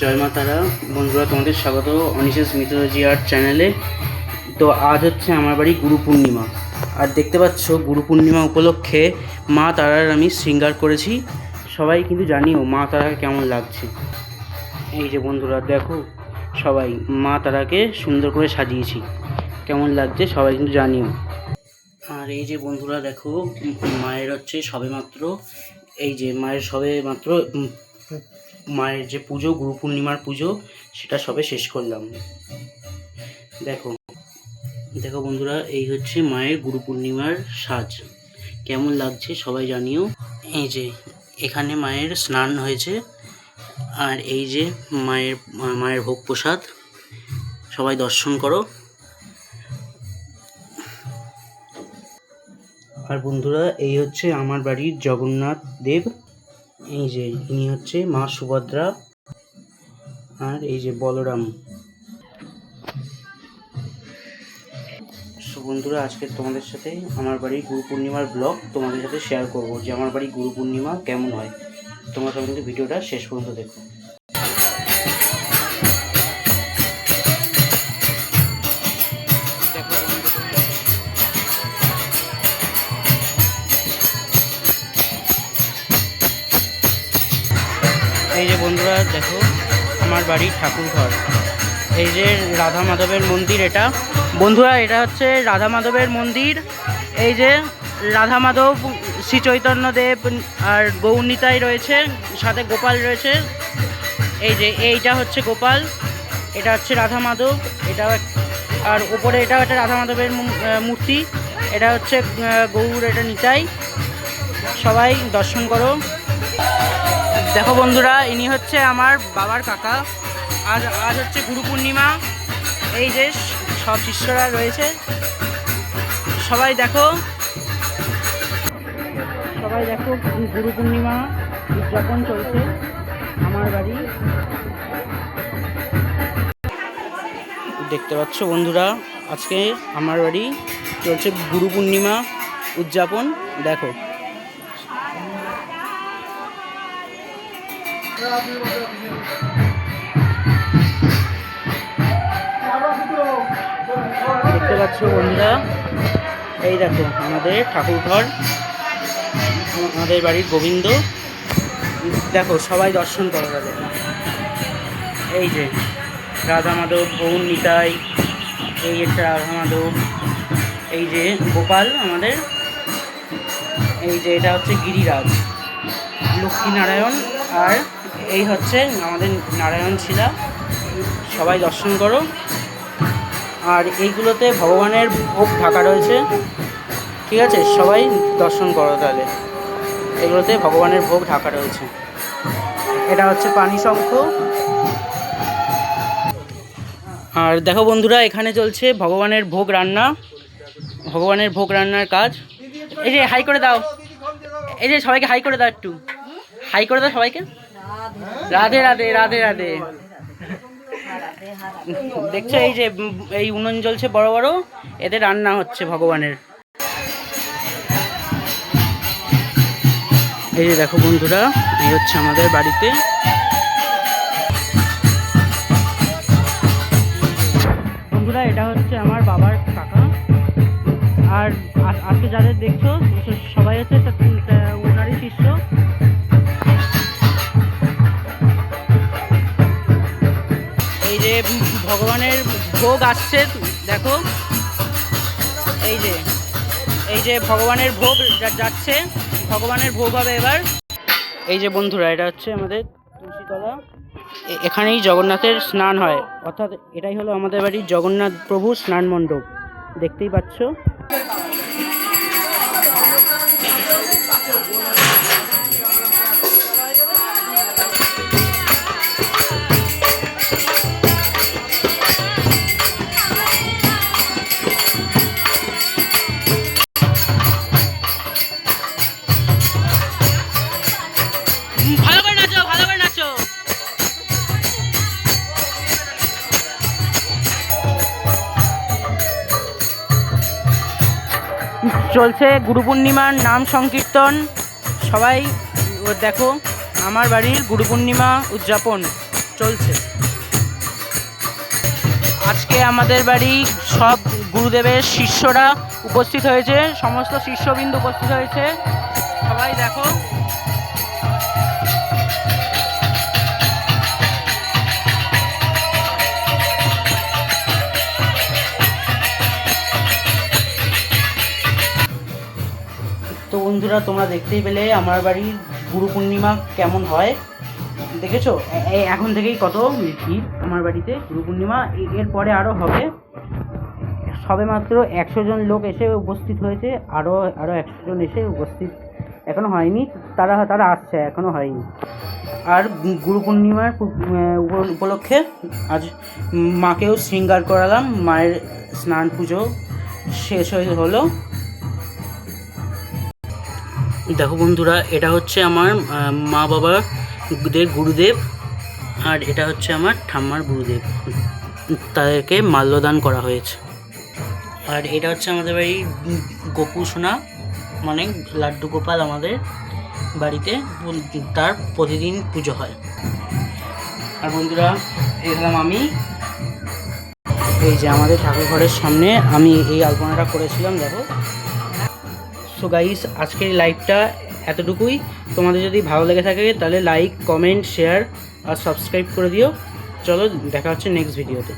জয় মা তারা। বন্ধুরা, তোমাদের স্বাগত অনিশেষ মিথোলজি আর্ট চ্যানেলে। তো আজ হচ্ছে আমার বাড়ি গুরু পূর্ণিমা, আর দেখতে পাচ্ছ গুরু পূর্ণিমা উপলক্ষে মা তারার আমি শৃঙ্গার করেছি। সবাই কিন্তু জানিও মা তারাকে কেমন লাগছে। এই যে বন্ধুরা দেখো, সবাই মা তারাকে সুন্দর করে সাজিয়েছি, কেমন লাগছে সবাই কিন্তু জানিও। আর এই যে বন্ধুরা দেখো, মায়ের হচ্ছে সবেমাত্র মায়ের যে পুজো, গুরু পূর্ণিমার পুজো, সেটা সবে শেষ করলাম। দেখো দেখো বন্ধুরা, এই হচ্ছে মায়ের গুরু পূর্ণিমার সাজ, কেমন লাগছে সবাই জানিও। এই যে এখানে মায়ের স্নান হয়েছে, আর এই যে মায়ের ভোগ প্রসাদ, সবাই দর্শন করো। আর বন্ধুরা, এই হচ্ছে আমার বাড়ির জগন্নাথ দেব। এই যে ইনি হচ্ছে মা সুভদ্রা, আর এই যে বলরাম। সো বন্ধুরা, আজকে তোমাদের সাথে আমার বাড়ির গুরু পূর্ণিমার ব্লগ তোমাদের সাথে শেয়ার করবো, যে আমার বাড়ির গুরু পূর্ণিমা কেমন হয়। তোমরা সবাই কিন্তু ভিডিওটা শেষ পর্যন্ত দেখো। এই যে বন্ধুরা দেখো, আমার বাড়ির ঠাকুর ঘর। এই যে রাধা মাধবের মন্দির, এটা বন্ধুরা, এটা হচ্ছে রাধা মাধবের মন্দির। এই যে রাধা মাধব, শ্রী চৈতন্য দেব আর গৌরনিতাই রয়েছে, সাথে গোপাল রয়েছে। এই যে এইটা হচ্ছে গোপাল, এটা হচ্ছে রাধা মাধব, এটা আর ওপরে এটা হচ্ছে রাধা মাধবের মূর্তি, এটা হচ্ছে গৌর, এটা নিতাই। সবাই দর্শন করো। দেখো বন্ধুরা, ইনি হচ্ছে আমার বাবার কাকা। আর আজ হচ্ছে গুরু পূর্ণিমা। এই যে সব শিষ্যরা রয়েছে, সবাই দেখো গুরু পূর্ণিমা উদযাপন চলছে আমার বাড়ি। দেখতে পাচ্ছ বন্ধুরা, আজকে আমার বাড়ি চলছে গুরু পূর্ণিমা উদযাপন। দেখো দেখতে পাচ্ছ বন্ধুরা, এই দেখো আমাদের ঠাকুর ঘর, আমাদের বাড়ির গোবিন্দ। দেখো সবাই দর্শন করো তাদের। এই যে রাধা মাধব, গৌর নিতাই, এই একটা রাধা মাধব, এই যে গোপাল আমাদের, এই যে এটা হচ্ছে গিরিরাজ, লক্ষ্মীনারায়ণ, আর এই হচ্ছে আমাদের নারায়ণ শিলা। সবাই দর্শন করো। আর এইগুলোতে ভগবানের ভোগ ঢাকা রয়েছে, ঠিক আছে? সবাই দর্শন করো তাহলে। এগুলোতে ভগবানের ভোগ ঢাকা রয়েছে। এটা হচ্ছে পানি শঙ্খ। আর দেখো বন্ধুরা, এখানে চলছে ভগবানের ভোগ রান্নার কাজ। এই যে হাই করে দাও, এই যে সবাইকে হাই করে দাও, একটু হাই করে দাও সবাইকে। রাধে রাধে, রাধে রাধে। দেখছো এই যে এই উনুন জ্বলছে বড় বড়, এতে রান্না হচ্ছে ভগবানের। এই যে দেখো বন্ধুরা, এই হচ্ছে আমাদের বাড়িতে। বন্ধুরা, এটা হচ্ছে আমার বাবার কাকা। আর আজকে যাদের দেখছো সবাই হচ্ছে ওনারই শিষ্য। এই যে ভগবানের ভোগ আসছে, দেখো এই যে ভগবানের ভোগ যাচ্ছে, ভগবানের ভোগ হবে এবার। এই যে বন্ধুরা, এটা হচ্ছে আমাদের তুলসীতলা, এখানেই জগন্নাথের স্নান হয়, অর্থাৎ এটাই হলো আমাদের বাড়ির জগন্নাথ প্রভুর স্নান মণ্ডপ, দেখতেই পাচ্ছ। চলছে গুরু পূর্ণিমার নাম সংকীর্তন। সবাই দেখো, আমার বাড়ির গুরু পূর্ণিমা উদযাপন চলছে। আজকে আমাদের বাড়ি সব গুরুদেবের শিষ্যরা উপস্থিত হয়েছে, সমস্ত শিষ্যবৃন্দ উপস্থিত হয়েছে, সবাই দেখো। তো বন্ধুরা, তোমরা দেখতেই পেলে আমার বাড়ির গুরু পূর্ণিমা কেমন হয়, দেখেছো? এখন থেকেই কত ভিড় আমার বাড়িতে গুরু পূর্ণিমা। এরপরে আরও হবে। সবে মাত্র 100 জন লোক এসে উপস্থিত হয়েছে, আরও 100 জন এসে উপস্থিত এখনও হয়নি, তারা আসছে, এখনও হয়নি। আর গুরু পূর্ণিমার উপলক্ষে আজ মাকেও শৃঙ্গার করালাম, মায়ের স্নান পুজো শেষ হলো। দেখো বন্ধুরা, এটা হচ্ছে আমার মা বাবাদের গুরুদেব, আর এটা হচ্ছে আমার ঠাম্মার গুরুদেব, তাদেরকে মাল্যদান করা হয়েছে। আর এটা হচ্ছে আমাদের বাড়ির গোপু সোনা, মানে লাড্ডু গোপাল আমাদের বাড়িতে, তার প্রতিদিন পুজো হয়। আর বন্ধুরা, এখানে আমি এই যে আমাদের ঠাকুর ঘরের সামনে আমি এই আলপনাটা করেছিলাম, দেখো। সো গাইস, আজকের লাইভটা এতটুকুই। তোমাদের যদি ভালো লেগে থাকে তাহলে লাইক, কমেন্ট, শেয়ার আর সাবস্ক্রাইব করে দিও। চলো, দেখা হচ্ছে নেক্সট ভিডিওতে।